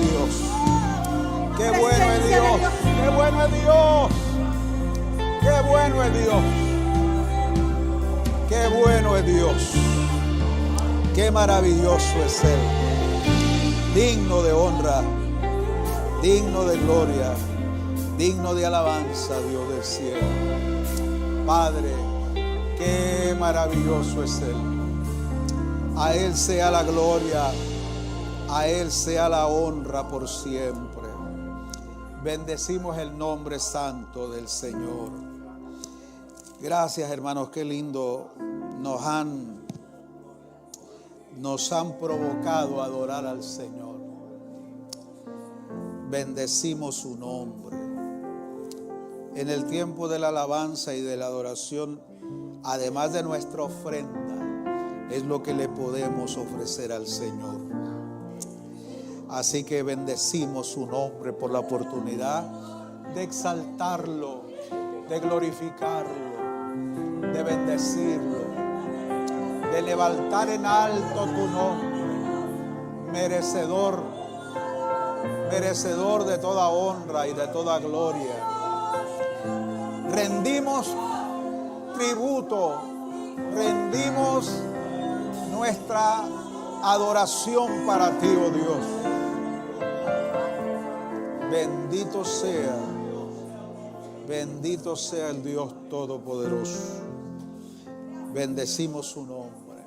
Dios. Qué bueno es Dios. Qué bueno es Dios. Qué bueno es Dios. Qué bueno es Dios. Qué maravilloso es Él. Digno de honra, digno de gloria, digno de alabanza, Dios del cielo. Padre, qué maravilloso es Él. A Él sea la gloria, a Él sea la honra por siempre. Bendecimos el nombre santo del Señor. Gracias, hermanos, qué lindo nos han provocado a adorar al Señor. Bendecimos su nombre. En el tiempo de la alabanza y de la adoración, además de nuestra ofrenda, es lo que le podemos ofrecer al Señor. Así que bendecimos su nombre por la oportunidad de exaltarlo, de glorificarlo, de bendecirlo, de levantar en alto tu nombre, merecedor de toda honra y de toda gloria. Rendimos tributo, rendimos nuestra adoración para ti, oh Dios. Bendito sea el Dios Todopoderoso. Bendecimos su nombre.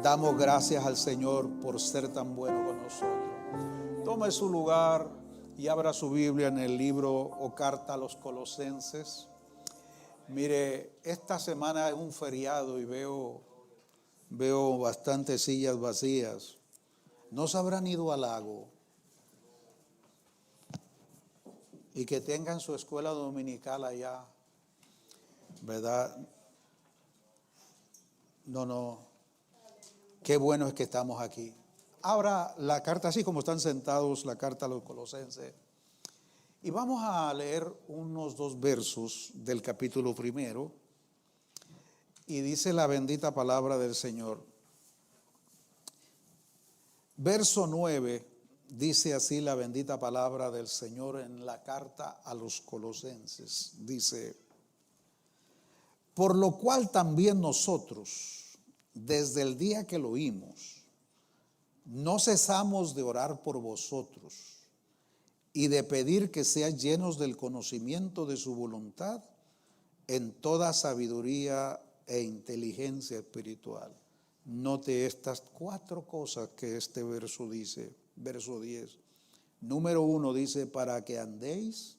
Damos gracias al Señor por ser tan bueno con nosotros. Tome su lugar y abra su Biblia en el libro o carta a los Colosenses. Mire, esta semana es un feriado y veo bastantes sillas vacías. ¿No se habrán ido al lago? Y que tengan su escuela dominical allá, ¿verdad? No. Qué bueno es que estamos aquí. Abra la carta, así como están sentados, la carta a los Colosenses. Y vamos a leer unos 2 versos del capítulo 1. Y dice la bendita palabra del Señor. Verso 9, dice así la bendita palabra del Señor en la carta a los Colosenses. Dice: por lo cual también nosotros, desde el día que lo oímos, no cesamos de orar por vosotros y de pedir que seáis llenos del conocimiento de su voluntad en toda sabiduría e inteligencia espiritual. Note estas 4 cosas que este verso dice, verso 10. Número 1 dice: para que andéis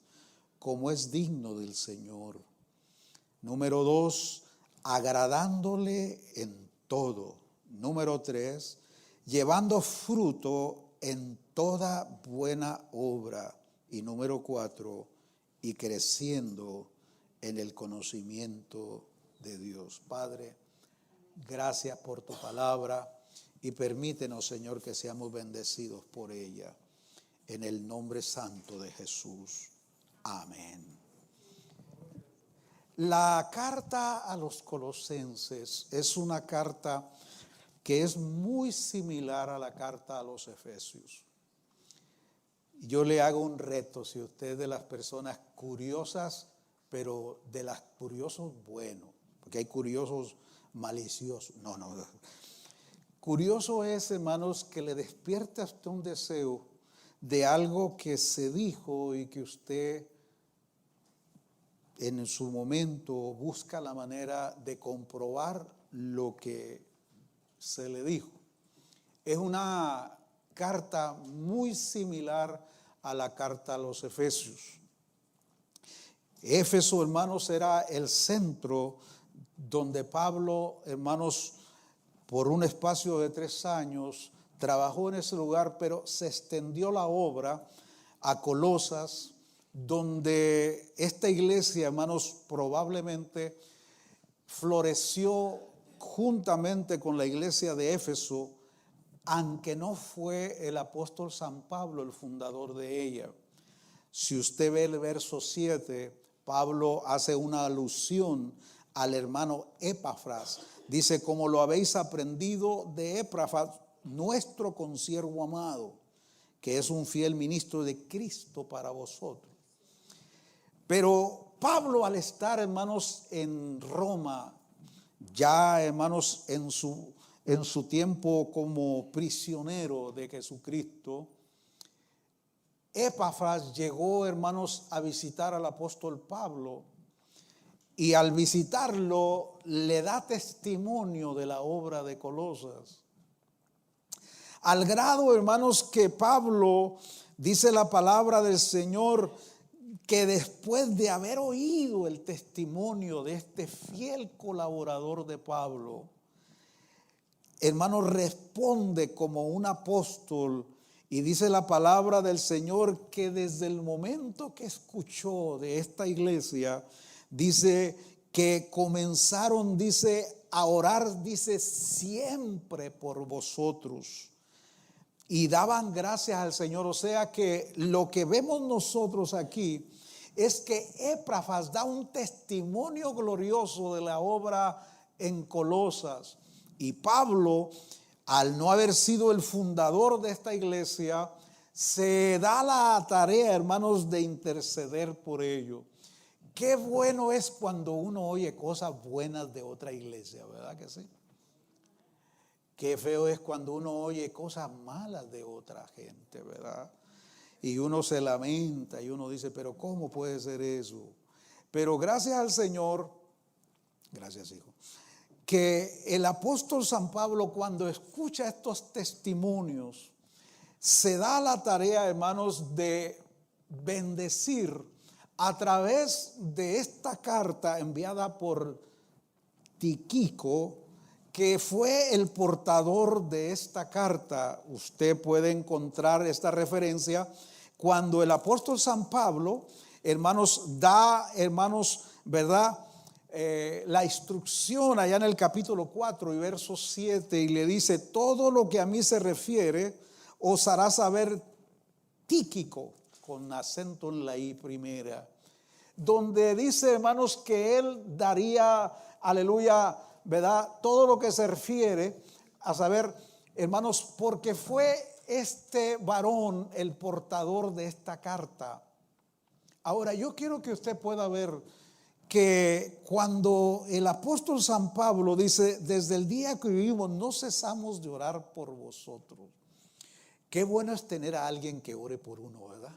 como es digno del Señor. Número 2, agradándole en todo. Número 3, llevando fruto en toda buena obra. Y número 4, y creciendo en el conocimiento de Dios. Padre, gracias por tu palabra y permítenos, Señor, que seamos bendecidos por ella. En el nombre santo de Jesús. Amén. La carta a los Colosenses es una carta que es muy similar a la carta a los Efesios. Yo le hago un reto, si usted es de las personas curiosas, pero de las curiosos buenos, porque hay curiosos maliciosos. No. Curioso es, hermanos, que le despierte a usted un deseo de algo que se dijo y que usted en su momento busca la manera de comprobar lo que se le dijo. Es una carta muy similar a la carta a los Efesios. Éfeso, hermanos, era el centro donde Pablo, hermanos, por un espacio de 3 años trabajó en ese lugar, pero se extendió la obra a Colosas, donde esta iglesia, hermanos, probablemente floreció juntamente con la iglesia de Éfeso, aunque no fue el apóstol San Pablo el fundador de ella. Si usted ve el verso 7, Pablo hace una alusión al hermano Epafras. Dice: como lo habéis aprendido de Epafras, nuestro consiervo amado, que es un fiel ministro de Cristo para vosotros. Pero Pablo, al estar, hermanos, en Roma, ya, hermanos, en su tiempo como prisionero de Jesucristo, Epafras llegó, hermanos, a visitar al apóstol Pablo, y al visitarlo le da testimonio de la obra de Colosas. Al grado, hermanos, que Pablo, dice la palabra del Señor, que después de haber oído el testimonio de este fiel colaborador de Pablo, hermano, responde como un apóstol, y dice la palabra del Señor que desde el momento que escuchó de esta iglesia, dice que comenzaron, dice, a orar, dice, siempre por vosotros, y daban gracias al Señor. O sea que lo que vemos nosotros aquí es que Epafras da un testimonio glorioso de la obra en Colosas, y Pablo, al no haber sido el fundador de esta iglesia, se da la tarea, hermanos, de interceder por ello. Qué bueno es cuando uno oye cosas buenas de otra iglesia, ¿verdad que sí? Qué feo es cuando uno oye cosas malas de otra gente, ¿verdad? Y uno se lamenta y uno dice, pero ¿cómo puede ser eso? Pero gracias al Señor, gracias, hijo, que el apóstol San Pablo, cuando escucha estos testimonios, se da la tarea, hermanos, de bendecir a través de esta carta enviada por Tíquico, que fue el portador de esta carta. Usted puede encontrar esta referencia cuando el apóstol San Pablo, hermanos, da, hermanos, ¿verdad?, la instrucción allá en el capítulo 4 y verso 7, y le dice: todo lo que a mí se refiere os hará saber Tíquico, con acento en la I primera, donde dice, hermanos, que él daría, aleluya, ¿verdad?, todo lo que se refiere a saber, hermanos, porque fue este varón el portador de esta carta. Ahora, yo quiero que usted pueda ver que cuando el apóstol San Pablo dice: desde el día que vivimos no cesamos de orar por vosotros. Qué bueno es tener a alguien que ore por uno, ¿verdad?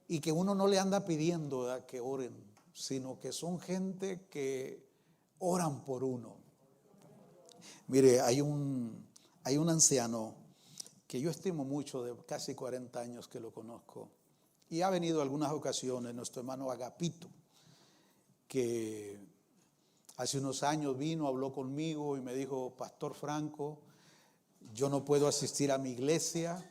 Y que uno no le anda pidiendo, ¿verdad?, que oren, sino que son gente que oran por uno. Mire, hay un anciano que yo estimo mucho, de casi 40 años que lo conozco, y ha venido algunas ocasiones, nuestro hermano Agapito, que hace unos años vino, habló conmigo y me dijo: Pastor Franco, yo no puedo asistir a mi iglesia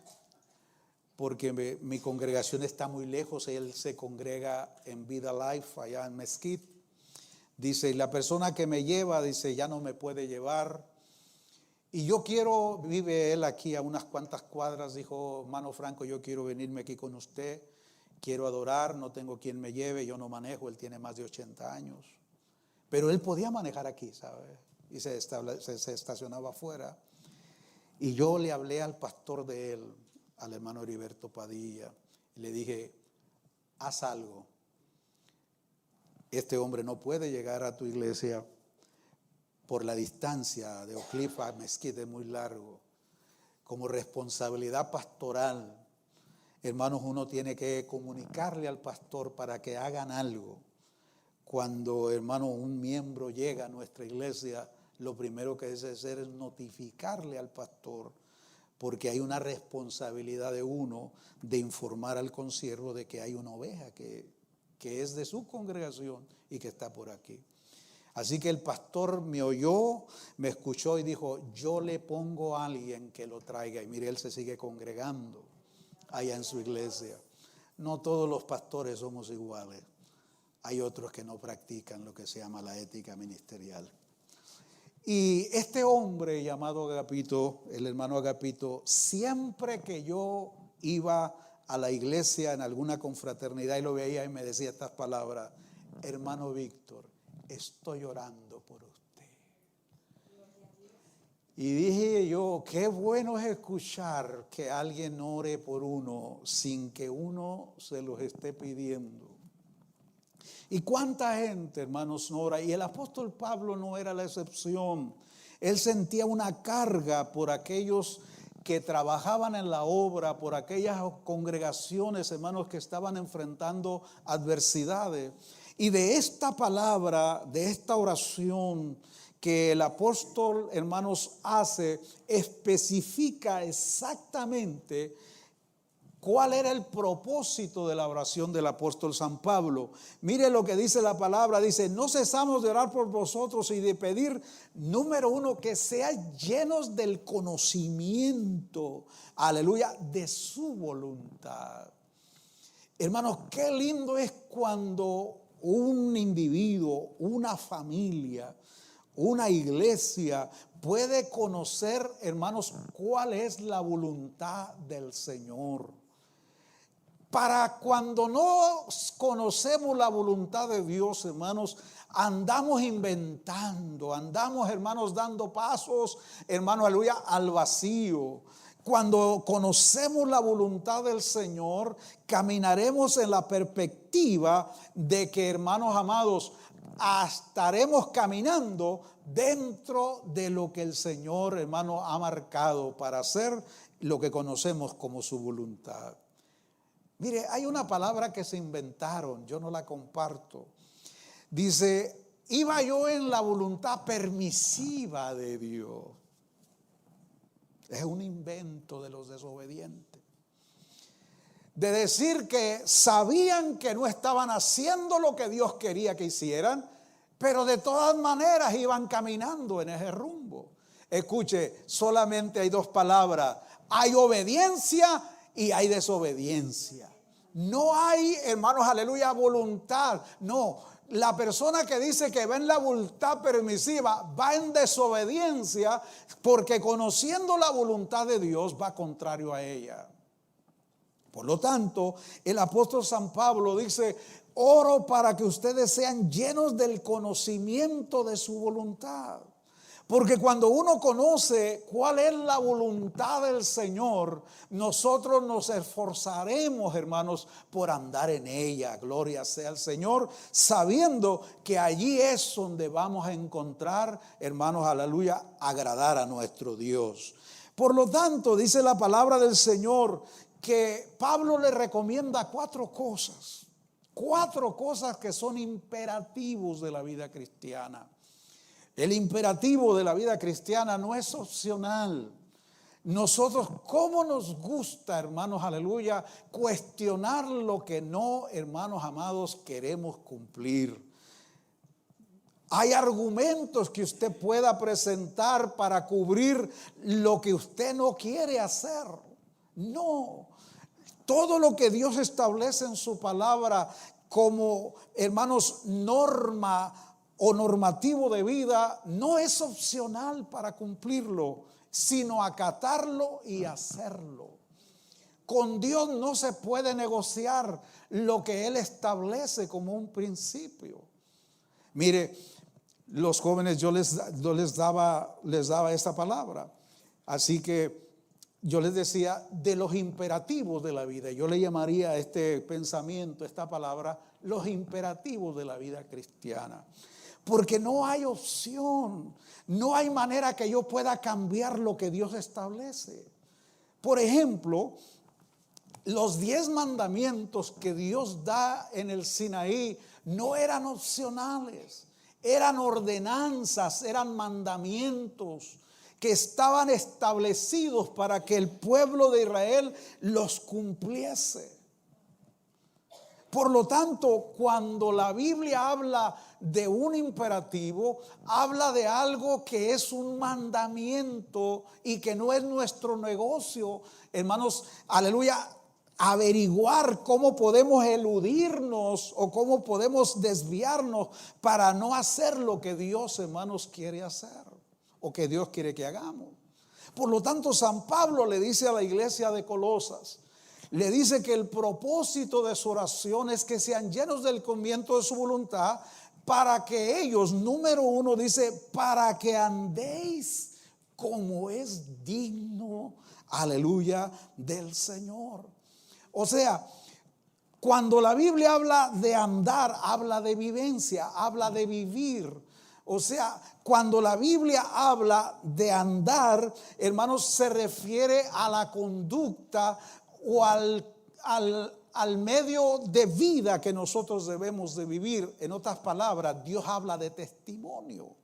porque mi congregación está muy lejos. Él se congrega en Vida Life allá en Mesquite. Dice, y la persona que me lleva, dice, ya no me puede llevar. Y yo quiero, vive él aquí a unas cuantas cuadras, dijo: hermano Franco, yo quiero venirme aquí con usted, quiero adorar, no tengo quien me lleve, yo no manejo, él tiene más de 80 años. Pero él podía manejar aquí, ¿sabe? Y se estacionaba afuera. Y yo le hablé al pastor de él, al hermano Heriberto Padilla, y le dije: haz algo. Este hombre no puede llegar a tu iglesia por la distancia de Oak Cliff a Mesquite, es muy largo. Como responsabilidad pastoral, hermanos, uno tiene que comunicarle al pastor para que hagan algo. Cuando, hermano, un miembro llega a nuestra iglesia, lo primero que debe hacer es notificarle al pastor, porque hay una responsabilidad de uno de informar al consiervo de que hay una oveja que es de su congregación y que está por aquí. Así que el pastor me oyó, me escuchó y dijo: yo le pongo a alguien que lo traiga. Y mire, él se sigue congregando allá en su iglesia. No todos los pastores somos iguales. Hay otros que no practican lo que se llama la ética ministerial. Y este hombre llamado Agapito, el hermano Agapito, siempre que yo iba a la iglesia en alguna confraternidad y lo veía, y me decía estas palabras: hermano Víctor, estoy orando por usted. Y dije yo, qué bueno es escuchar que alguien ore por uno sin que uno se los esté pidiendo. Y cuánta gente, hermanos, no ora. Y el apóstol Pablo no era la excepción. Él sentía una carga por aquellos que trabajaban en la obra, por aquellas congregaciones, hermanos, que estaban enfrentando adversidades. Y de esta palabra, de esta oración que el apóstol, hermanos, hace, especifica exactamente cuál era el propósito de la oración del apóstol San Pablo. Mire lo que dice la palabra, dice: no cesamos de orar por vosotros y de pedir, número uno, que sean llenos del conocimiento, aleluya, de su voluntad. Hermanos, qué lindo es cuando un individuo, una familia, una iglesia puede conocer, hermanos, cuál es la voluntad del Señor. Para cuando no conocemos la voluntad de Dios, hermanos, andamos inventando, andamos, hermanos, dando pasos, hermanos, aleluya, al vacío. Cuando conocemos la voluntad del Señor, caminaremos en la perspectiva de que, hermanos amados, estaremos caminando dentro de lo que el Señor, hermano, ha marcado para hacer lo que conocemos como su voluntad. Mire, hay una palabra que se inventaron, yo no la comparto. Dice: iba yo en la voluntad permisiva de Dios. Es un invento de los desobedientes. De decir que sabían que no estaban haciendo lo que Dios quería que hicieran, pero de todas maneras iban caminando en ese rumbo. Escuche, solamente hay dos palabras: hay obediencia y hay desobediencia. No hay, hermanos, aleluya, voluntad. No, la persona que dice que va en la voluntad permisiva va en desobediencia, porque conociendo la voluntad de Dios va contrario a ella. Por lo tanto, el apóstol San Pablo dice: oro para que ustedes sean llenos del conocimiento de su voluntad. Porque cuando uno conoce cuál es la voluntad del Señor, nosotros nos esforzaremos, hermanos, por andar en ella. Gloria sea al Señor, sabiendo que allí es donde vamos a encontrar, hermanos, aleluya, agradar a nuestro Dios. Por lo tanto, dice la palabra del Señor que Pablo le recomienda cuatro cosas que son imperativos de la vida cristiana. El imperativo de la vida cristiana no es opcional. Nosotros, ¿cómo nos gusta, hermanos, aleluya, cuestionar lo que no, hermanos amados, queremos cumplir? Hay argumentos que usted pueda presentar para cubrir lo que usted no quiere hacer. No, todo lo que Dios establece en su palabra como, hermanos, norma o normativo de vida no es opcional para cumplirlo, sino acatarlo y hacerlo. Con Dios no se puede negociar lo que Él establece como un principio. Mire, los jóvenes yo les daba esta palabra, así que yo les decía de los imperativos de la vida. Yo le llamaría a este pensamiento, esta palabra, los imperativos de la vida cristiana. Porque no hay opción, no hay manera que yo pueda cambiar lo que Dios establece. Por ejemplo, los 10 mandamientos que Dios da en el Sinaí no eran opcionales, eran ordenanzas, eran mandamientos que estaban establecidos para que el pueblo de Israel los cumpliese. Por lo tanto, cuando la Biblia habla de un imperativo, habla de algo que es un mandamiento y que no es nuestro negocio, hermanos, aleluya, averiguar cómo podemos eludirnos o cómo podemos desviarnos para no hacer lo que Dios, hermanos, quiere hacer o que Dios quiere que hagamos. Por lo tanto, San Pablo le dice a la iglesia de Colosas, le dice que el propósito de su oración es que sean llenos del conocimiento de su voluntad, para que ellos, número uno, dice, para que andéis como es digno, aleluya, del Señor. O sea, cuando la Biblia habla de andar, habla de vivencia, habla de vivir. O sea, cuando la Biblia habla de andar, hermanos, se refiere a la conducta o al medio de vida que nosotros debemos de vivir. En otras palabras, Dios habla de testimonio.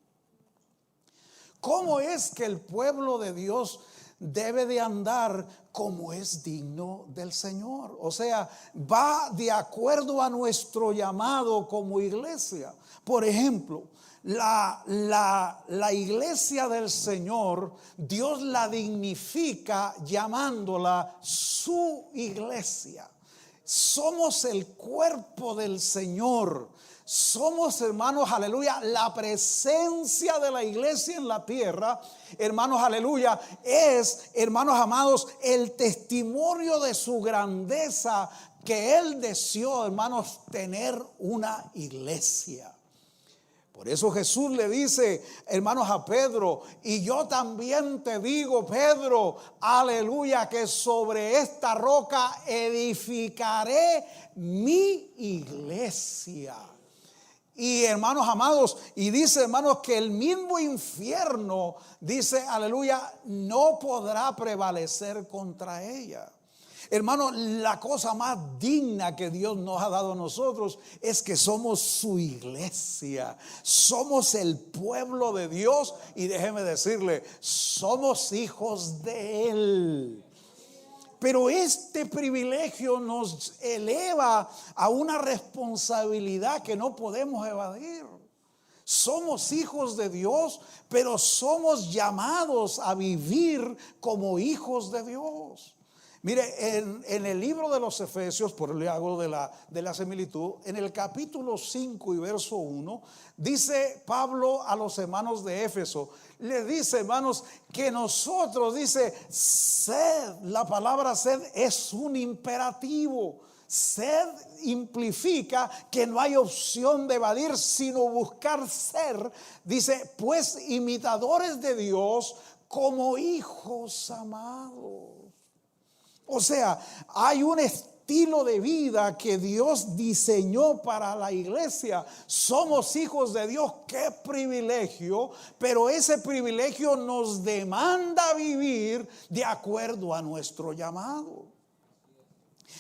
¿Cómo es que el pueblo de Dios debe de andar como es digno del Señor? O sea, va de acuerdo a nuestro llamado como iglesia. Por ejemplo, la iglesia del Señor, Dios la dignifica llamándola su iglesia. Somos el cuerpo del Señor. Somos, hermanos, aleluya, la presencia de la iglesia en la tierra, hermanos, aleluya, es, hermanos amados, el testimonio de su grandeza que Él deseó, hermanos, tener una iglesia. Por eso Jesús le dice, hermanos, a Pedro, y yo también te digo, Pedro, aleluya, que sobre esta roca edificaré mi iglesia. Y hermanos amados, y dice, hermanos, que el mismo infierno, dice, aleluya, no podrá prevalecer contra ella. Hermanos, la cosa más digna que Dios nos ha dado a nosotros es que somos su iglesia. Somos el pueblo de Dios y déjeme decirle, somos hijos de Él. Pero este privilegio nos eleva a una responsabilidad que no podemos evadir. Somos hijos de Dios, pero somos llamados a vivir como hijos de Dios. Mire, en el libro de los Efesios, por el hago de la similitud, en el capítulo 5 y verso 1, dice Pablo a los hermanos de Éfeso, le dice, hermanos, que nosotros, dice, sed, la palabra sed es un imperativo. Sed implica que no hay opción de evadir, sino buscar ser, dice, pues imitadores de Dios como hijos amados. O sea, hay un estilo de vida que Dios diseñó para la iglesia. Somos hijos de Dios, qué privilegio, pero ese privilegio nos demanda vivir de acuerdo a nuestro llamado.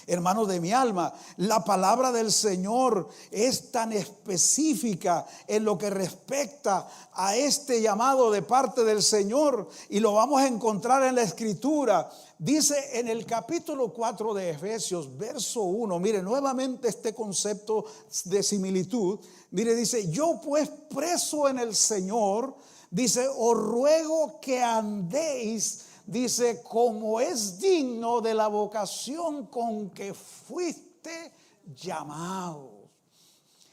Hermanos de mi alma, la palabra del Señor es tan específica en lo que respecta a este llamado de parte del Señor, y lo vamos a encontrar en la Escritura. Dice en el capítulo 4 de Efesios, verso 1, mire nuevamente este concepto de similitud. Mire, dice, yo pues preso en el Señor, dice, os ruego que andéis, dice, como es digno de la vocación con que fuiste llamado.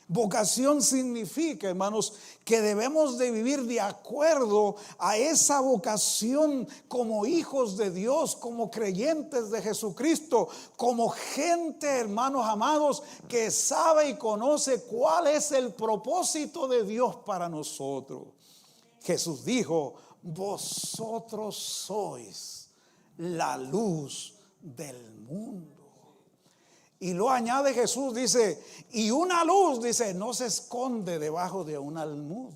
Vocación significa, hermanos, que debemos de vivir de acuerdo a esa vocación como hijos de Dios, como creyentes de Jesucristo, como gente, hermanos amados, que sabe y conoce cuál es el propósito de Dios para nosotros. Jesús dijo, vosotros sois la luz del mundo. Y lo añade Jesús, dice, y una luz, dice, no se esconde debajo de un almud,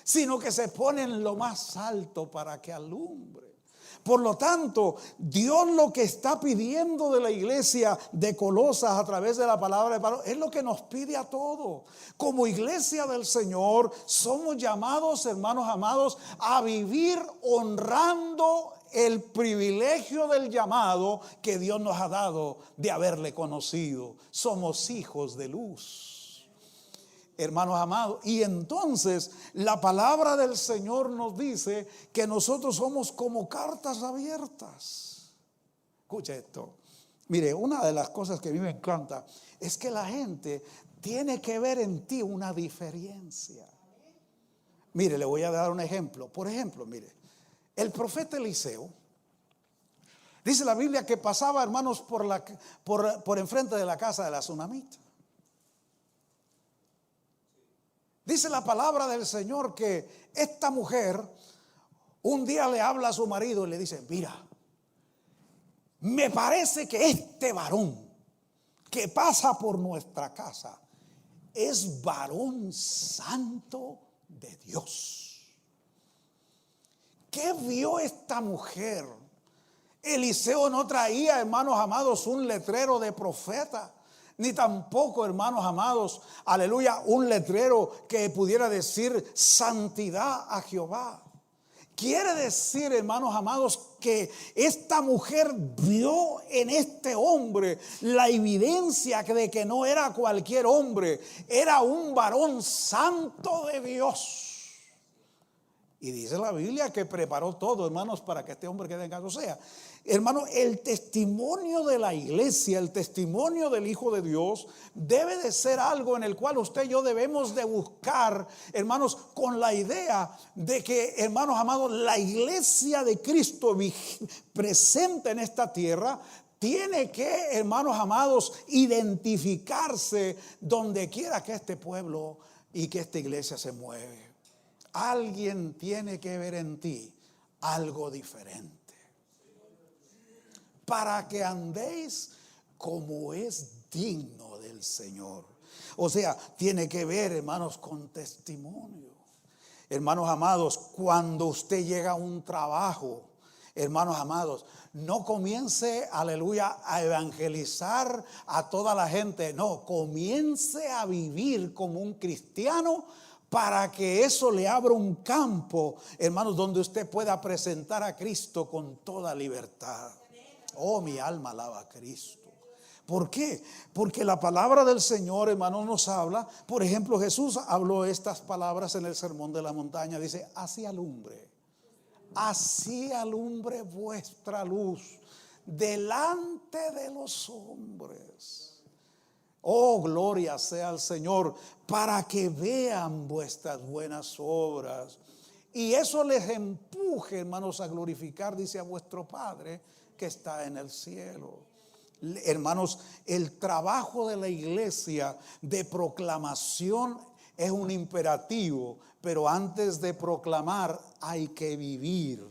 sino que se pone en lo más alto para que alumbre. Por lo tanto, Dios lo que está pidiendo de la iglesia de Colosas a través de la palabra de Pablo es lo que nos pide a todos. Como iglesia del Señor somos llamados, hermanos amados, a vivir honrando el privilegio del llamado que Dios nos ha dado de haberle conocido. Somos hijos de luz, hermanos amados. Y entonces la palabra del Señor nos dice que nosotros somos como cartas abiertas. Escucha esto. Mire, una de las cosas que a mí me encanta es que la gente tiene que ver en ti una diferencia. Mire, le voy a dar un ejemplo. Por ejemplo, mire, el profeta Eliseo, dice la Biblia que pasaba, hermanos, por enfrente de la casa de la tsunamita. Dice la palabra del Señor que esta mujer, un día le habla a su marido y le dice: mira, me parece que este varón que pasa por nuestra casa es varón santo de Dios. ¿Qué vio esta mujer? Eliseo no traía, hermanos amados, un letrero de profeta, ni tampoco, hermanos amados, aleluya, un letrero que pudiera decir santidad a Jehová. Quiere decir, hermanos amados, que esta mujer vio en este hombre la evidencia de que no era cualquier hombre, era un varón santo de Dios. Y dice la Biblia que preparó todo, hermanos, para que este hombre quede en casa. O sea, hermano, el testimonio de la iglesia, el testimonio del Hijo de Dios debe de ser algo en el cual usted y yo debemos de buscar, hermanos, con la idea de que, hermanos amados, la iglesia de Cristo presente en esta tierra tiene que, hermanos amados, identificarse donde quiera que este pueblo y que esta iglesia se mueve. Alguien tiene que ver en ti algo diferente, para que andéis como es digno del Señor. O sea, tiene que ver, hermanos, con testimonio. Hermanos amados, cuando usted llega a un trabajo, hermanos amados, no comience, aleluya, a evangelizar a toda la gente. No, comience a vivir como un cristiano, para que eso le abra un campo, hermanos, donde usted pueda presentar a Cristo con toda libertad. Oh, mi alma alaba a Cristo. ¿Por qué? Porque la palabra del Señor, hermanos, nos habla. Por ejemplo, Jesús habló estas palabras en el Sermón de la Montaña. Dice: así alumbre vuestra luz delante de los hombres. Oh, gloria sea al Señor, para que vean vuestras buenas obras y eso les empuje, hermanos, a glorificar, dice, a vuestro Padre que está en el cielo. Hermanos, el trabajo de la iglesia de proclamación es un imperativo, pero antes de proclamar hay que vivir,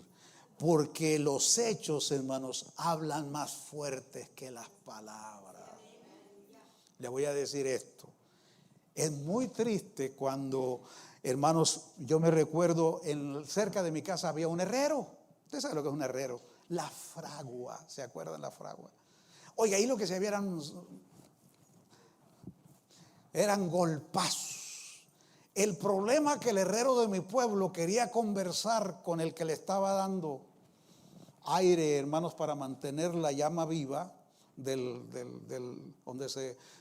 porque los hechos, hermanos, hablan más fuertes que las palabras. Le voy a decir esto: es muy triste cuando, hermanos, yo me recuerdo, cerca de mi casa había un herrero. ¿Usted sabe lo que es un herrero? La fragua, ¿se acuerdan la fragua? Oiga, ahí lo que se había eran golpazos. El problema que el herrero de mi pueblo quería conversar con el que le estaba dando aire, hermanos, para mantener la llama viva donde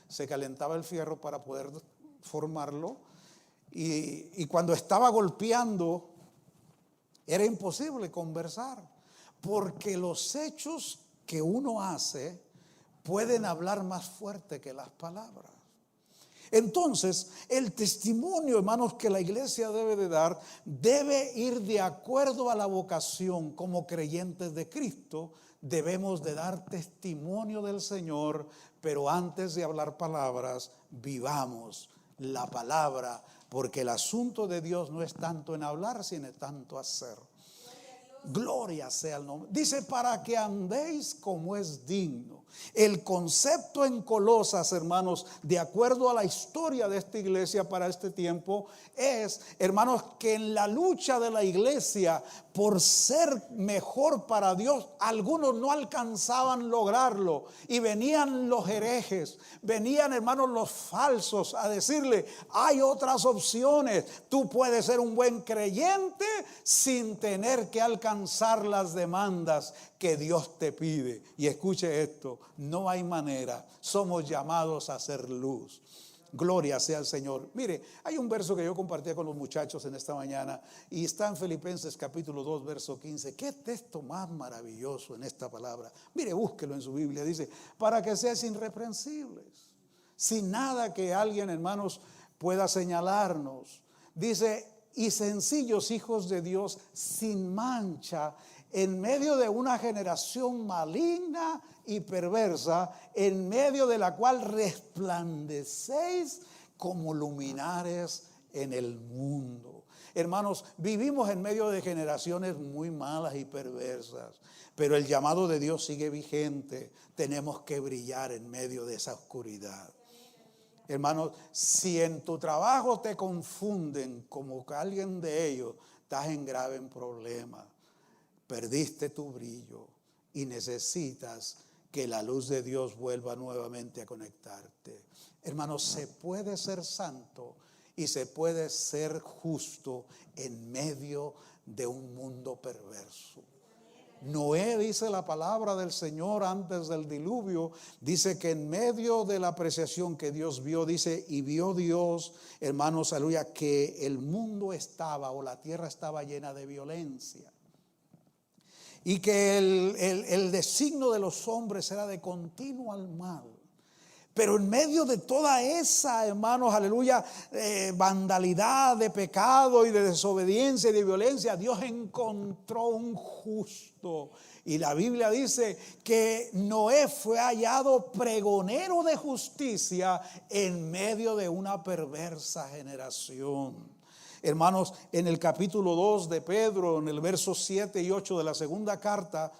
se calentaba el fierro para poder formarlo, y cuando estaba golpeando era imposible conversar, porque los hechos que uno hace pueden hablar más fuerte que las palabras. Entonces, el testimonio, hermanos, que la iglesia debe de dar, debe ir de acuerdo a la vocación. Como creyentes de Cristo, debemos de dar testimonio del Señor, pero antes de hablar palabras, vivamos la palabra, porque el asunto de Dios no es tanto en hablar, sino tanto hacer. Gloria sea el nombre. Dice: para que andéis como es digno. El concepto en Colosas, hermanos, de acuerdo a la historia de esta iglesia para este tiempo, es, hermanos, que en la lucha de la iglesia por ser mejor para Dios, algunos no alcanzaban lograrlo, y venían los herejes, venían, hermanos, los falsos a decirle: hay otras opciones, tú puedes ser un buen creyente sin tener que alcanzar las demandas que Dios te pide. Y escuche esto: no hay manera, somos llamados a ser luz. Gloria sea al Señor. Mire, hay un verso que yo compartía con los muchachos en esta mañana, y está en Filipenses capítulo 2, verso 15. Qué texto más maravilloso en esta palabra. Mire, búsquelo en su Biblia. Dice: para que seáis irreprensibles, sin nada que alguien, hermanos, pueda señalarnos. Dice: y sencillos hijos de Dios, sin mancha, en medio de una generación maligna y perversa, en medio de la cual resplandecéis como luminares en el mundo. Hermanos, vivimos en medio de generaciones muy malas y perversas, pero el llamado de Dios sigue vigente. Tenemos que brillar en medio de esa oscuridad. Hermanos, si en tu trabajo te confunden como que alguien de ellos, estás en grave problema. Perdiste tu brillo y necesitas que la luz de Dios vuelva nuevamente a conectarte. Hermanos, se puede ser santo y se puede ser justo en medio de un mundo perverso. Noé, dice la palabra del Señor, antes del diluvio, dice que en medio de la apreciación que Dios vio, dice, y vio Dios, hermanos, aleluya, que el mundo estaba, o la tierra estaba llena de violencia. Y que el designio de los hombres era de continuo al mal. Pero en medio de toda esa, hermanos, aleluya, vandalidad, de pecado y de desobediencia y de violencia, Dios encontró un justo. Y la Biblia dice que Noé fue hallado pregonero de justicia en medio de una perversa generación. Hermanos, en el capítulo 2 de Pedro, en el verso 7 y 8 de la segunda carta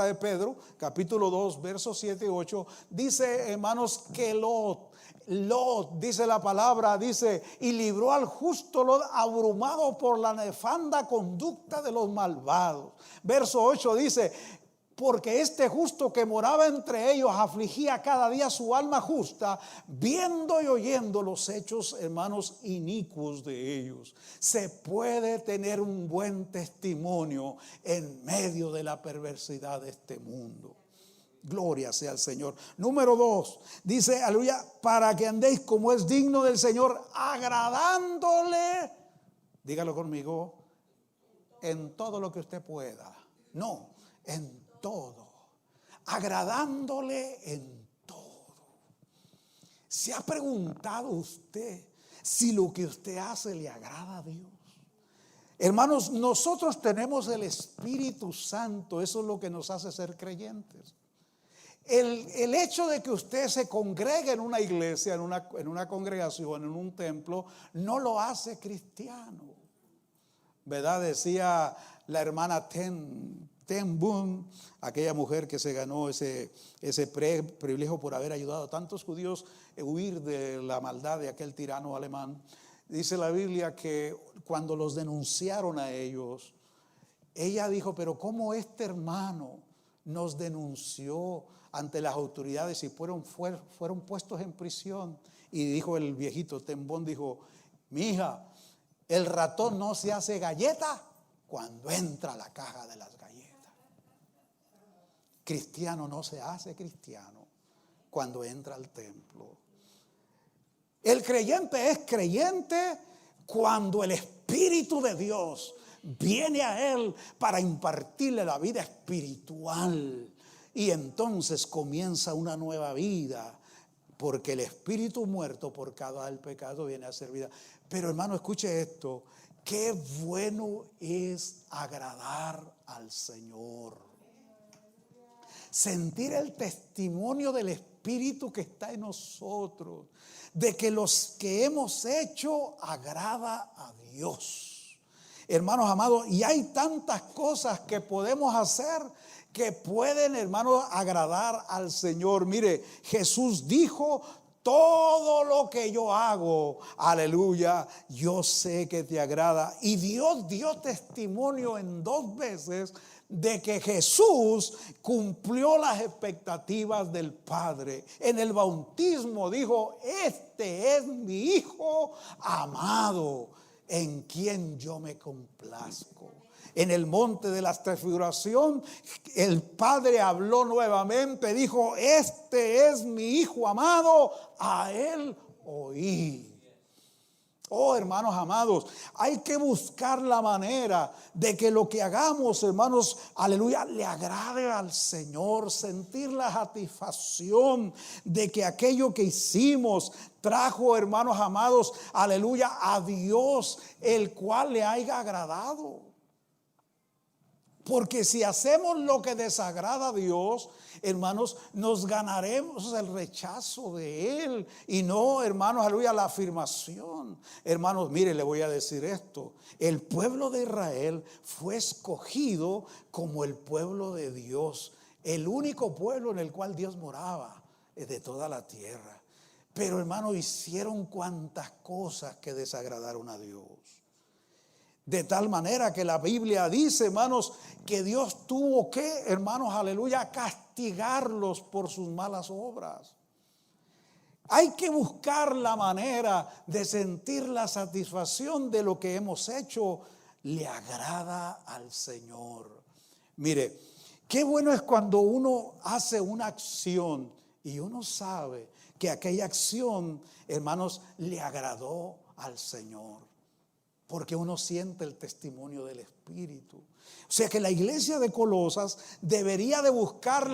de Pedro, capítulo 2, versos 7 y 8, dice, hermanos, que Lot, dice la palabra, dice, y libró al justo Lot abrumado por la nefanda conducta de los malvados. Verso 8 dice, porque este justo que moraba entre ellos afligía cada día su alma justa, viendo y oyendo los hechos, hermanos, inicuos de ellos. Se puede tener un buen testimonio en medio de la perversidad de este mundo. Gloria sea al Señor. Número 2, dice, aleluya, para que andéis como es digno del Señor, agradándole, dígalo conmigo, en todo lo que usted pueda. No, en todo, agradándole en todo. ¿Se ha preguntado usted si lo que usted hace le agrada a Dios? Hermanos, nosotros tenemos el Espíritu Santo, eso es lo que nos hace ser creyentes. El hecho de que usted se congregue en una iglesia, en una congregación, en un templo, no lo hace cristiano. ¿Verdad? Decía la hermana Ten Boom, aquella mujer que se ganó ese privilegio por haber ayudado a tantos judíos a huir de la maldad de aquel tirano alemán. Dice la Biblia que cuando los denunciaron a ellos, ella dijo, pero ¿cómo este hermano nos denunció ante las autoridades y fueron puestos en prisión? Y dijo el viejito Ten Boom, dijo, mi hija, el ratón no se hace galleta cuando entra a la caja de las galletas. Cristiano no se hace cristiano cuando entra al templo. El creyente es creyente cuando el Espíritu de Dios viene a él para impartirle la vida espiritual. Y entonces comienza una nueva vida, porque el espíritu muerto por causa del pecado viene a ser vida. Pero hermano, escuche esto, qué bueno es agradar al Señor. Sentir el testimonio del Espíritu que está en nosotros, de que los que hemos hecho agrada a Dios. Hermanos amados, y hay tantas cosas que podemos hacer que pueden, hermanos, agradar al Señor. Mire, Jesús dijo, todo lo que yo hago, aleluya, yo sé que te agrada. Y Dios dio testimonio en 2 veces de que Jesús cumplió las expectativas del Padre. En el bautismo dijo, este es mi Hijo amado, en quien yo me complazco. En el monte de la transfiguración, el Padre habló nuevamente, dijo, este es mi Hijo amado, a él oí. Oh, hermanos amados, hay que buscar la manera de que lo que hagamos, hermanos, aleluya, le agrade al Señor, sentir la satisfacción de que aquello que hicimos trajo, hermanos amados, aleluya, a Dios, el cual le haya agradado. Porque si hacemos lo que desagrada a Dios, hermanos, nos ganaremos el rechazo de Él y no, hermanos, aleluya, la afirmación. Hermanos, mire, le voy a decir esto. El pueblo de Israel fue escogido como el pueblo de Dios, el único pueblo en el cual Dios moraba de toda la tierra. Pero, hermanos, hicieron cuantas cosas que desagradaron a Dios. De tal manera que la Biblia dice, hermanos, que Dios tuvo que, hermanos, aleluya, castigarlos por sus malas obras. Hay que buscar la manera de sentir la satisfacción de lo que hemos hecho le agrada al Señor. Mire, qué bueno es cuando uno hace una acción y uno sabe que aquella acción, hermanos, le agradó al Señor. Porque uno siente el testimonio del Espíritu. O sea que la iglesia de Colosas debería de buscar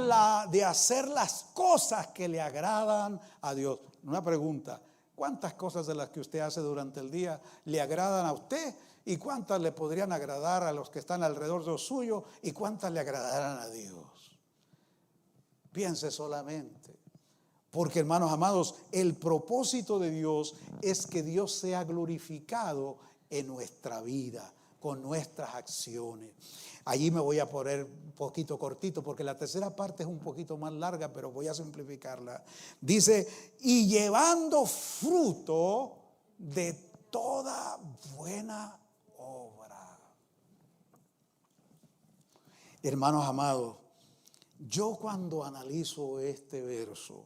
de hacer las cosas que le agradan a Dios. Una pregunta: ¿cuántas cosas de las que usted hace durante el día le agradan a usted? ¿Y cuántas le podrían agradar a los que están alrededor de lo suyo? ¿Y cuántas le agradarán a Dios? Piense solamente. Porque, hermanos amados, el propósito de Dios es que Dios sea glorificado en nuestra vida, con nuestras acciones. Allí me voy a poner un poquito cortito porque la tercera parte es un poquito más larga, pero voy a simplificarla. Dice, y llevando fruto de toda buena obra. Hermanos amados, yo cuando analizo este verso,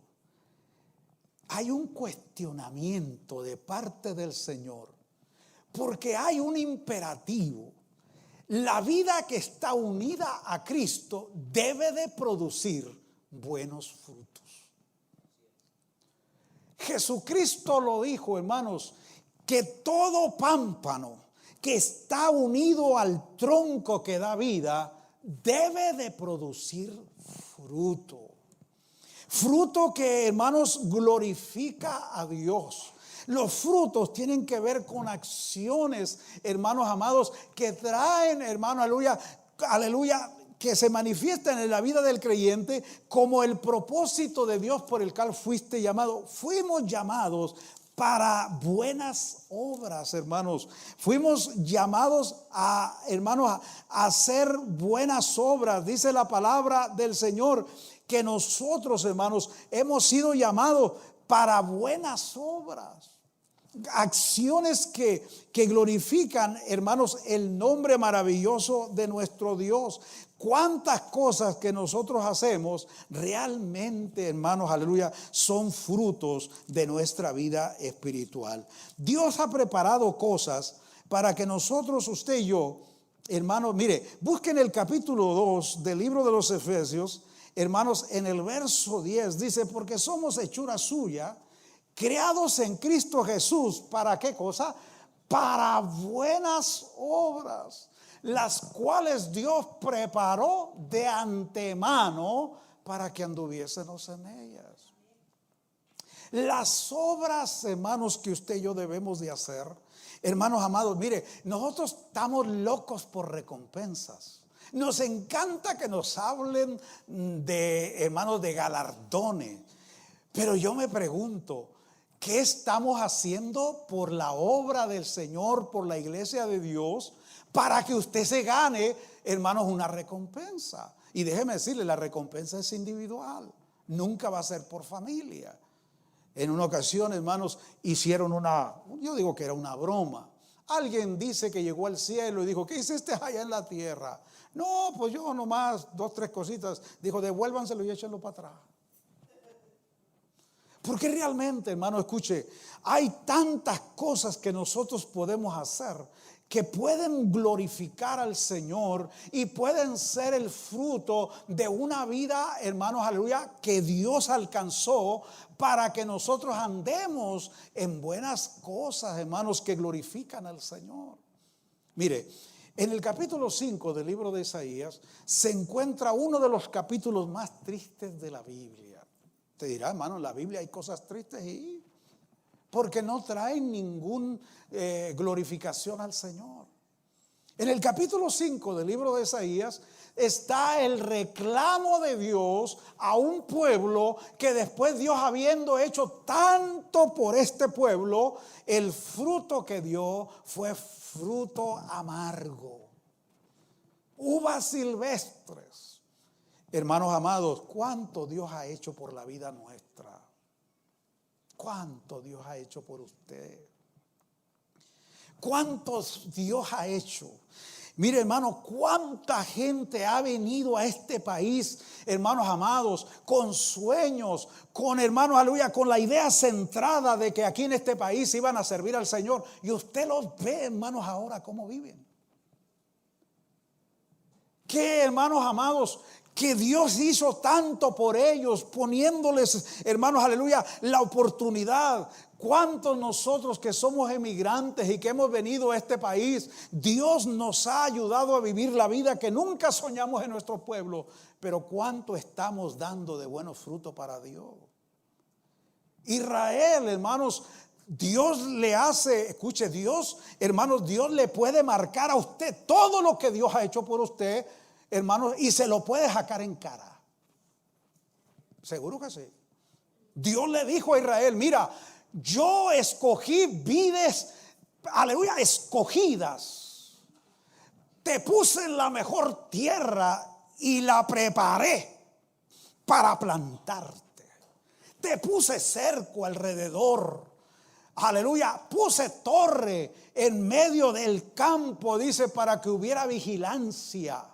hay un cuestionamiento de parte del Señor. Porque hay un imperativo. La vida que está unida a Cristo debe de producir buenos frutos. Jesucristo lo dijo, hermanos, que todo pámpano que está unido al tronco que da vida debe de producir fruto. Fruto que, hermanos, glorifica a Dios. Los frutos tienen que ver con acciones, hermanos amados, que traen, hermano, aleluya, aleluya, que se manifiestan en la vida del creyente como el propósito de Dios por el cual fuiste llamado. Fuimos llamados para buenas obras, hermanos. Fuimos llamados a, hermanos, a hacer buenas obras. Dice la palabra del Señor que nosotros, hermanos, hemos sido llamados para buenas obras. Acciones que glorifican, hermanos, el nombre maravilloso de nuestro Dios. Cuántas cosas que nosotros hacemos realmente, hermanos, aleluya, son frutos de nuestra vida espiritual. Dios ha preparado cosas para que nosotros, usted y yo, hermanos, mire, busquen el capítulo 2 del libro de los Efesios, hermanos, en el verso 10 dice, porque somos hechura suya, creados en Cristo Jesús, ¿para qué cosa? Para buenas obras, las cuales Dios preparó de antemano para que anduviésemos en ellas. Las obras, hermanos, que usted y yo debemos de hacer, hermanos amados, mire, nosotros estamos locos por recompensas. Nos encanta que nos hablen de, hermanos, de galardones. Pero yo me pregunto, ¿qué estamos haciendo por la obra del Señor, por la iglesia de Dios, para que usted se gane, hermanos, una recompensa? Y déjeme decirle, la recompensa es individual, nunca va a ser por familia. En una ocasión, hermanos, hicieron yo digo que era una broma. Alguien dice que llegó al cielo y dijo, ¿qué hiciste allá en la tierra? No, pues yo nomás 2, 3 cositas. Dijo, devuélvanselo y échenlo para atrás. Porque realmente, hermano, escuche, hay tantas cosas que nosotros podemos hacer que pueden glorificar al Señor y pueden ser el fruto de una vida, hermanos, aleluya, que Dios alcanzó para que nosotros andemos en buenas cosas, hermanos, que glorifican al Señor. Mire, en el capítulo 5 del libro de Isaías se encuentra uno de los capítulos más tristes de la Biblia. Te dirá, hermano, en la Biblia hay cosas tristes y porque no traen ninguna glorificación al Señor. En el capítulo 5 del libro de Isaías está el reclamo de Dios a un pueblo que después Dios, habiendo hecho tanto por este pueblo, el fruto que dio fue fruto amargo, uvas silvestres. Hermanos amados, ¿cuánto Dios ha hecho por la vida nuestra? ¿Cuánto Dios ha hecho por usted? ¿Cuántos Dios ha hecho? Mire, hermano, cuánta gente ha venido a este país, hermanos amados, con sueños, con, hermanos, aleluya, con la idea centrada de que aquí en este país iban a servir al Señor. Y usted los ve, hermanos, ahora cómo viven. Que, hermanos amados, que Dios hizo tanto por ellos, poniéndoles, hermanos, aleluya, la oportunidad. ¿Cuántos nosotros que somos emigrantes y que hemos venido a este país, Dios nos ha ayudado a vivir la vida que nunca soñamos en nuestro pueblo? Pero ¿cuánto estamos dando de buenos frutos para Dios? Israel, hermanos, Dios le hace, escuche, Dios, hermanos, Dios le puede marcar a usted todo lo que Dios ha hecho por usted, hermanos, y se lo puede sacar en cara. Seguro que sí. Dios le dijo a Israel: mira, yo escogí vides, aleluya, escogidas. Te puse en la mejor tierra y la preparé para plantarte. Te puse cerco alrededor. Aleluya, puse torre en medio del campo, dice, para que hubiera vigilancia.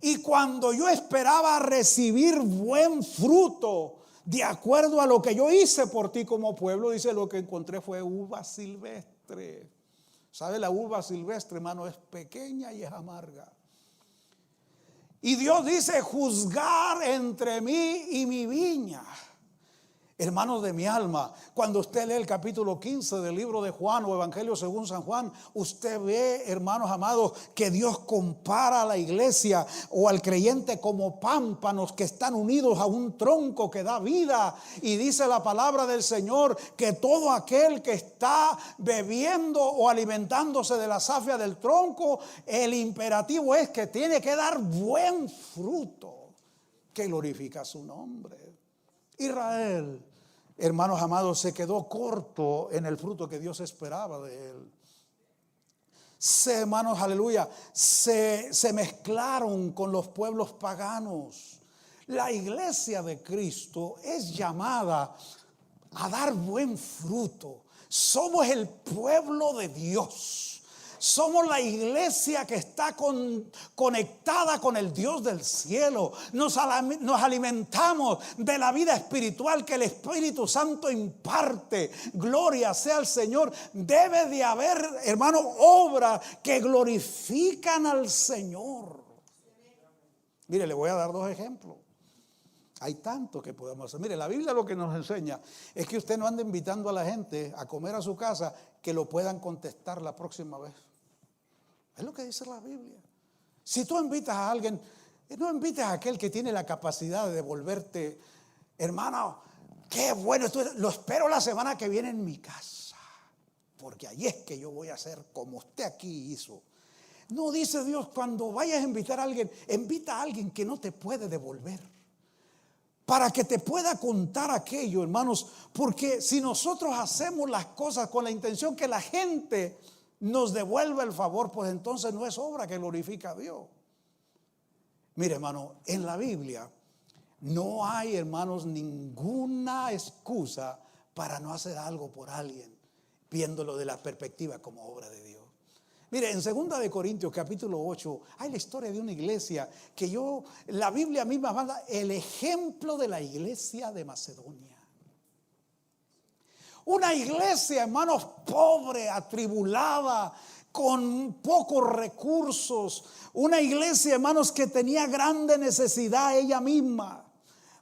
Y cuando yo esperaba recibir buen fruto, de acuerdo a lo que yo hice por ti como pueblo, dice, lo que encontré fue uva silvestre. ¿Sabe? La uva silvestre, hermano, es pequeña y es amarga. Y Dios dice: juzgar entre mí y mi viña. Hermanos de mi alma, cuando usted lee el capítulo 15 del libro de Juan o Evangelio según San Juan, usted ve, hermanos amados, que Dios compara a la iglesia o al creyente como pámpanos que están unidos a un tronco que da vida. Y dice la palabra del Señor que todo aquel que está bebiendo o alimentándose de la savia del tronco, el imperativo es que tiene que dar buen fruto que glorifica su nombre. Israel, hermanos amados, se quedó corto en el fruto que Dios esperaba de él. Hermanos, aleluya, se mezclaron con los pueblos paganos. La iglesia de Cristo es llamada a dar buen fruto. Somos el pueblo de Dios. Somos la iglesia que está conectada con el Dios del cielo. Nos alimentamos de la vida espiritual que el Espíritu Santo imparte. Gloria sea al Señor. Debe de haber, hermano, obras que glorifican al Señor. Mire, le voy a dar dos ejemplos. Hay tanto que podemos hacer. Mire, la Biblia lo que nos enseña es que usted no ande invitando a la gente a comer a su casa que lo puedan contestar la próxima vez. Es lo que dice la Biblia. Si tú invitas a alguien, no invites a aquel que tiene la capacidad de devolverte: hermano, qué bueno, lo espero la semana que viene en mi casa, porque allí es que yo voy a hacer como usted aquí hizo. No, dice Dios, cuando vayas a invitar a alguien, invita a alguien que no te puede devolver, para que te pueda contar aquello, hermanos. Porque si nosotros hacemos las cosas con la intención que la gente nos devuelva el favor, pues entonces no es obra que glorifica a Dios. Mire, hermano, en la Biblia no hay, hermanos, ninguna excusa para no hacer algo por alguien, viéndolo de la perspectiva como obra de Dios. Mire, en 2 de Corintios capítulo 8 hay la historia de una iglesia que la Biblia misma manda el ejemplo de la iglesia de Macedonia. Una iglesia, hermanos, pobre, atribulada, con pocos recursos. Una iglesia, hermanos, que tenía grande necesidad ella misma.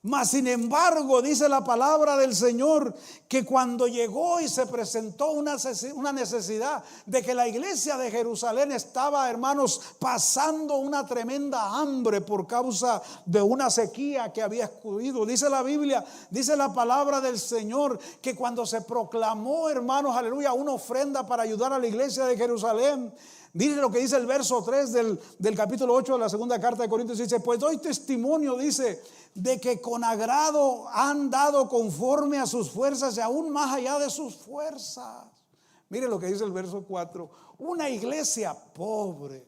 Mas sin embargo, dice la palabra del Señor, que cuando llegó y se presentó una necesidad de que la iglesia de Jerusalén estaba, hermanos, pasando una tremenda hambre por causa de una sequía que había escurrido. Dice la Biblia, dice la palabra del Señor, que cuando se proclamó, hermanos, aleluya, una ofrenda para ayudar a la iglesia de Jerusalén, dice lo que dice el verso 3 del capítulo 8 de la segunda carta de Corintios, dice: pues doy testimonio, dice, de que con agrado han dado conforme a sus fuerzas y aún más allá de sus fuerzas. Mire lo que dice el verso 4. Una iglesia pobre,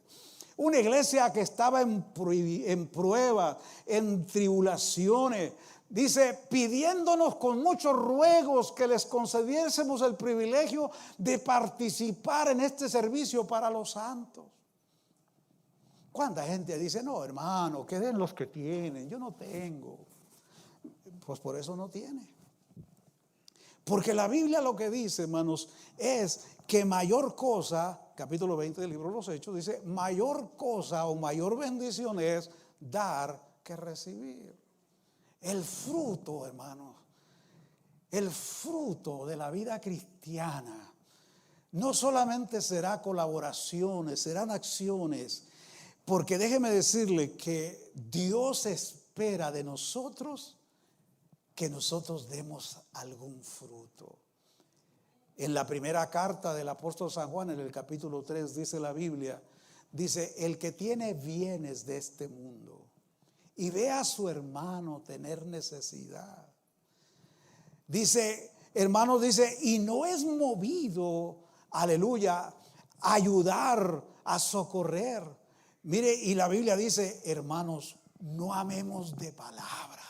una iglesia que estaba en prueba, en tribulaciones, dice, pidiéndonos con muchos ruegos que les concediésemos el privilegio de participar en este servicio para los santos. ¿Cuánta gente dice: no, hermano, que den los que tienen, yo no tengo? Pues por eso no tiene. Porque la Biblia lo que dice, hermanos, es que mayor cosa, capítulo 20 del libro de los Hechos, dice: mayor cosa o mayor bendición es dar que recibir. El fruto, hermanos, el fruto de la vida cristiana no solamente será colaboraciones, serán acciones. Porque déjeme decirle que Dios espera de nosotros que nosotros demos algún fruto. En la primera carta del apóstol San Juan, en el capítulo 3, dice la Biblia, dice: el que tiene bienes de este mundo y ve a su hermano tener necesidad, dice, hermano, dice, y no es movido, aleluya, a ayudar, a socorrer. Mire, y la Biblia dice: hermanos, no amemos de palabra,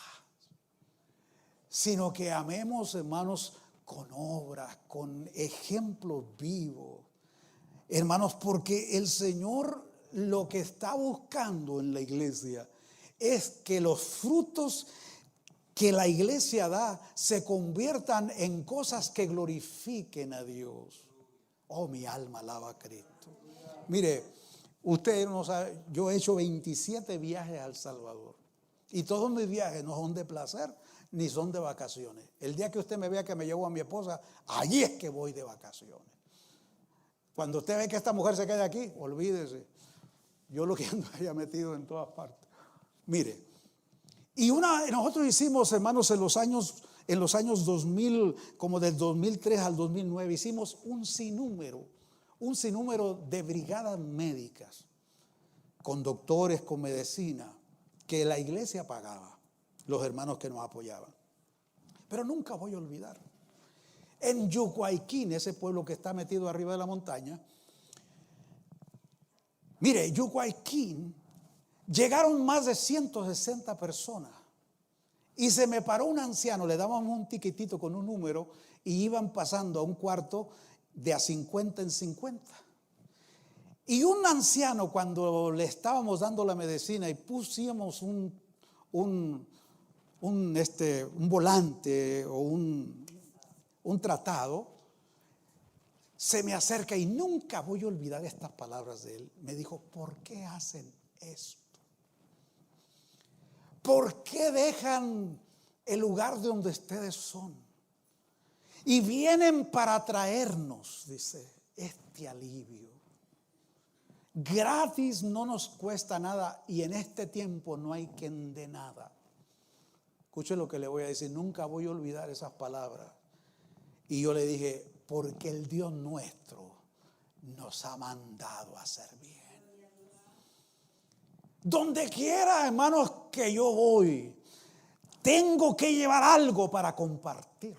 sino que amemos, hermanos, con obras, con ejemplos vivos. Hermanos, porque el Señor lo que está buscando en la iglesia es que los frutos que la iglesia da se conviertan en cosas que glorifiquen a Dios. Oh, mi alma alaba a Cristo. Mire, usted no sabe, yo he hecho 27 viajes a El Salvador y todos mis viajes no son de placer ni son de vacaciones. El día que usted me vea que me llevo a mi esposa, allí es que voy de vacaciones. Cuando usted ve que esta mujer se queda aquí, olvídese, yo lo que ando haya metido en todas partes. Mire, y nosotros hicimos, hermanos, en los años 2000, como del 2003 al 2009, hicimos un sinnúmero de brigadas médicas con doctores, con medicina, que la iglesia pagaba, los hermanos que nos apoyaban. Pero nunca voy a olvidar, en Yucuayquín, ese pueblo que está metido arriba de la montaña, mire, Yucuayquín, llegaron más de 160 personas y se me paró un anciano, le dábamos un tiquetito con un número y iban pasando a un cuarto de a 50 en 50. Y un anciano, cuando le estábamos dando la medicina y pusimos un volante o un tratado, se me acerca y nunca voy a olvidar estas palabras de él. Me dijo: ¿por qué hacen esto? ¿Por qué dejan el lugar de donde ustedes son y vienen para traernos, dice, este alivio? Gratis no nos cuesta nada y en este tiempo no hay quien dé nada. Escuche lo que le voy a decir, nunca voy a olvidar esas palabras. Y yo le dije: porque el Dios nuestro nos ha mandado a hacer bien. Donde quiera, hermanos, que yo voy, tengo que llevar algo para compartir.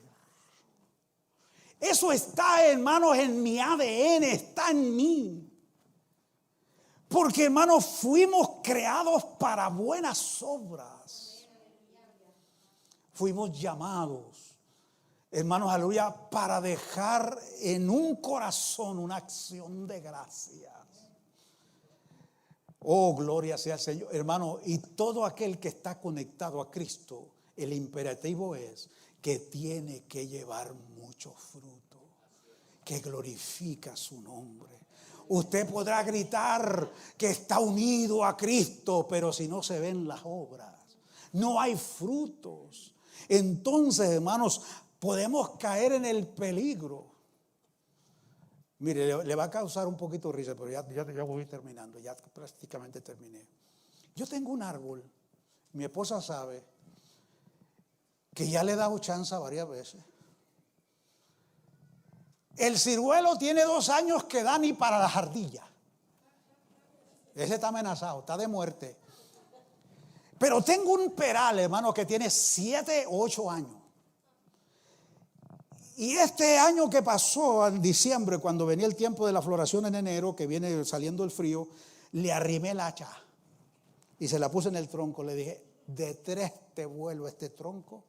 Eso está, hermanos, en mi ADN, está en mí. Porque, hermanos, fuimos creados para buenas obras. Fuimos llamados, hermanos, aleluya, para dejar en un corazón una acción de gracias. Oh, gloria sea el Señor, hermano. Y todo aquel que está conectado a Cristo, el imperativo es que tiene que llevar mucho fruto, que glorifica su nombre. Usted podrá gritar que está unido a Cristo, pero si no se ven las obras, no hay frutos. Entonces, hermanos, podemos caer en el peligro. Mire, le va a causar un poquito de risa, pero ya voy terminando, ya prácticamente terminé. Yo tengo un árbol, mi esposa sabe que ya le he dado chance varias veces. El ciruelo tiene 2 años que da ni para las ardillas. Ese está amenazado, está de muerte. Pero tengo un peral, hermano, que tiene 7, 8 años. Y este año que pasó, en diciembre, cuando venía el tiempo de la floración en enero, que viene saliendo el frío, le arrimé el hacha y se la puse en el tronco. Le dije, de 3 te vuelvo este tronco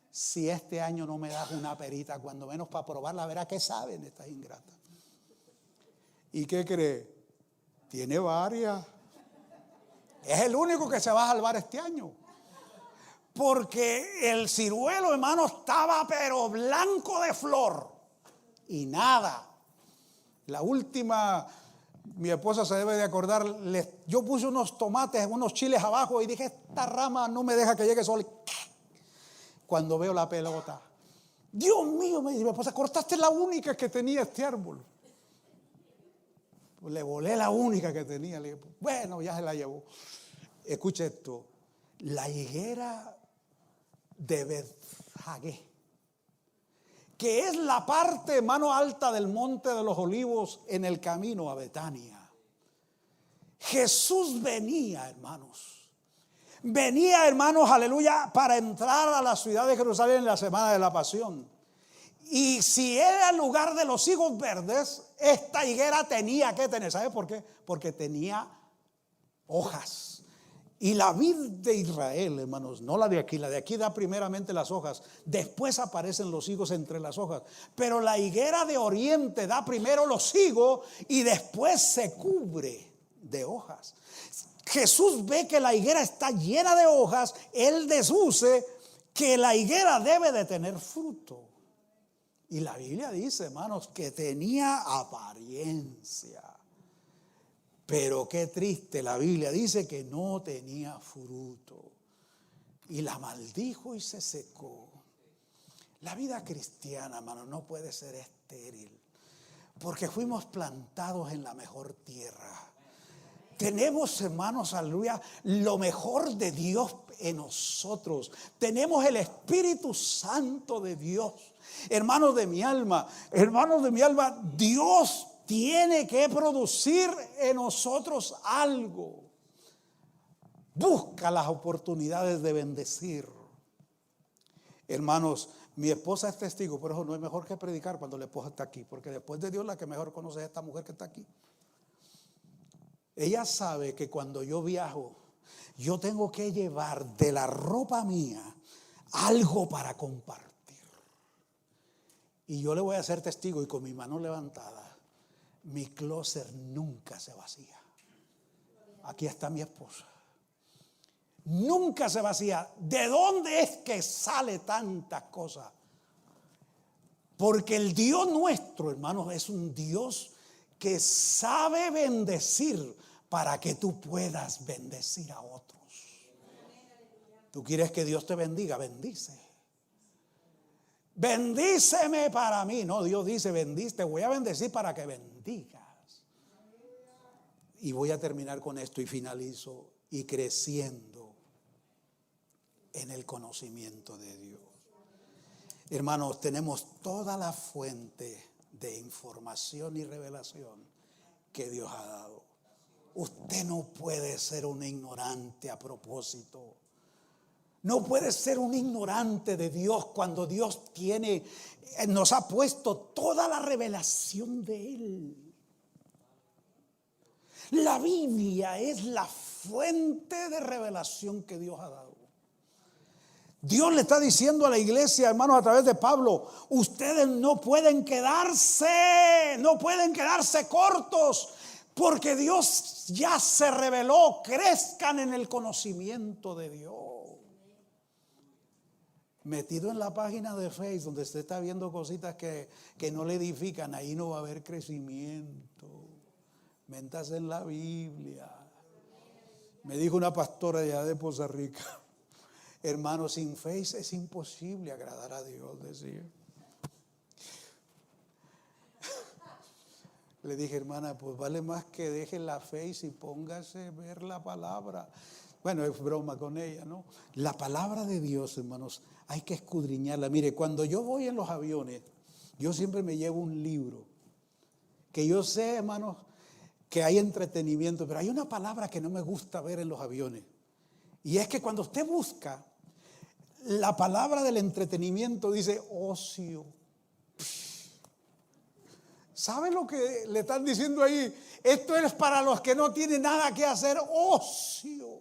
si este año no me das una perita, cuando menos para probarla, verá qué saben estas ingratas. ¿Y qué cree? Tiene varias. Es el único que se va a salvar este año. Porque el ciruelo, hermano, estaba pero blanco de flor. Y nada. La última, mi esposa se debe de acordar, yo puse unos tomates, unos chiles abajo y dije, esta rama no me deja que llegue sol. Cuando veo la pelota, Dios mío, me dice mi esposa, cortaste la única que tenía este árbol. Pues le volé la única que tenía. Le dije, bueno, ya se la llevó. Escuche esto, la higuera de Bethfagé, que es la parte, hermano, alta del monte de los olivos en el camino a Betania. Jesús venía, hermanos. Venía, hermanos, aleluya, para entrar a la ciudad de Jerusalén en la semana de la pasión. Y si era el lugar de los higos verdes, esta higuera tenía que tener, ¿sabe por qué? Porque tenía hojas. Y la vid de Israel, hermanos, no la de aquí da primeramente las hojas, después aparecen los higos entre las hojas. Pero la higuera de oriente da primero los higos y después se cubre de hojas. Jesús ve que la higuera está llena de hojas, él deduce que la higuera debe de tener fruto. Y la Biblia dice, hermanos, que tenía apariencia. Pero qué triste, la Biblia dice que no tenía fruto. Y la maldijo y se secó. La vida cristiana, hermano, no puede ser estéril. Porque fuimos plantados en la mejor tierra. Tenemos, hermanos, aleluya, lo mejor de Dios en nosotros. Tenemos el Espíritu Santo de Dios. Hermanos de mi alma, Dios tiene que producir en nosotros algo. Busca las oportunidades de bendecir. Hermanos, mi esposa es testigo, por eso no es mejor que predicar cuando la esposa está aquí, porque después de Dios la que mejor conoce es esta mujer que está aquí. Ella sabe que cuando yo viajo, yo tengo que llevar de la ropa mía algo para compartir. Y yo le voy a ser testigo y con mi mano levantada, mi closet nunca se vacía. Aquí está mi esposa. Nunca se vacía. ¿De dónde es que sale tantas cosas? Porque el Dios nuestro, hermanos, es un Dios que sabe bendecir para que tú puedas bendecir a otros. ¿Tú quieres que Dios te bendiga? Bendice. Bendíceme para mí. No, Dios dice, bendice, te voy a bendecir para que bendigas. Y voy a terminar con esto y finalizo. Y creciendo en el conocimiento de Dios. Hermanos, tenemos toda la fuente de información y revelación que Dios ha dado. Usted no puede ser un ignorante a propósito. No puede ser un ignorante de Dios cuando Dios nos ha puesto toda la revelación de Él. La Biblia es la fuente de revelación que Dios ha dado. Dios le está diciendo a la iglesia, hermanos, a través de Pablo, ustedes no pueden quedarse cortos, porque Dios ya se reveló. Crezcan en el conocimiento de Dios. Metido en la página de Facebook, donde usted está viendo cositas que no le edifican, ahí no va a haber crecimiento. Métase en la Biblia. Me dijo una pastora allá de Poza Rica, Hermanos, sin fe es imposible agradar a Dios, decía. Le dije, hermana, pues vale más que deje la fe y si póngase a ver la palabra. Bueno, es broma con ella, ¿no? La palabra de Dios, hermanos, hay que escudriñarla. Mire, cuando yo voy en los aviones, yo siempre me llevo un libro. Que yo sé, hermanos, que hay entretenimiento, pero hay una palabra que no me gusta ver en los aviones. Y es que cuando usted busca, la palabra del entretenimiento dice ocio. ¿Sabe lo que le están diciendo ahí? Esto es para los que no tienen nada que hacer, ocio.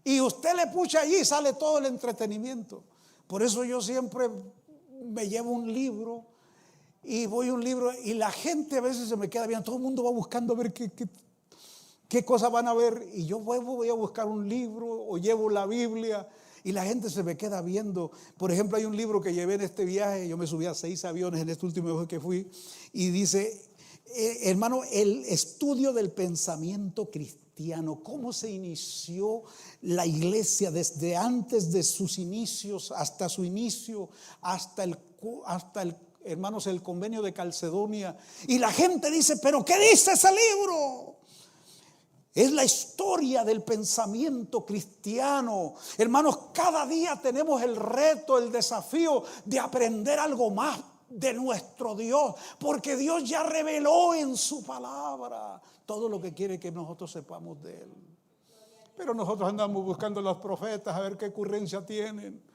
Y usted le pucha allí y sale todo el entretenimiento. Por eso yo siempre me llevo un libro y voy a un libro y la gente a veces se me queda viendo. Todo el mundo va buscando a ver qué cosas van a ver. Y yo voy a buscar un libro o llevo la Biblia. Y la gente se me queda viendo. Por ejemplo, hay un libro que llevé en este viaje. Yo me subí a 6 aviones en este último viaje que fui. Y dice, hermano, el estudio del pensamiento cristiano. Cómo se inició la iglesia desde antes de sus inicios hasta su inicio, hasta el hermanos, el convenio de Calcedonia. Y la gente dice, ¿pero qué dice ese libro? Es la historia del pensamiento cristiano. Hermanos, cada día tenemos el reto, el desafío de aprender algo más de nuestro Dios, porque Dios ya reveló en su palabra todo lo que quiere que nosotros sepamos de Él. Pero nosotros andamos buscando a los profetas a ver qué ocurrencia tienen.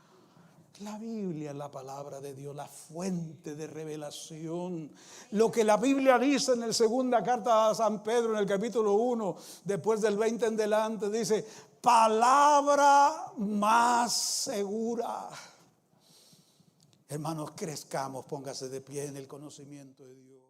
La Biblia es la palabra de Dios, la fuente de revelación. Lo que la Biblia dice en la segunda carta a San Pedro, en el capítulo 1, después del 20 en delante, dice, palabra más segura. Hermanos, crezcamos, póngase de pie en el conocimiento de Dios.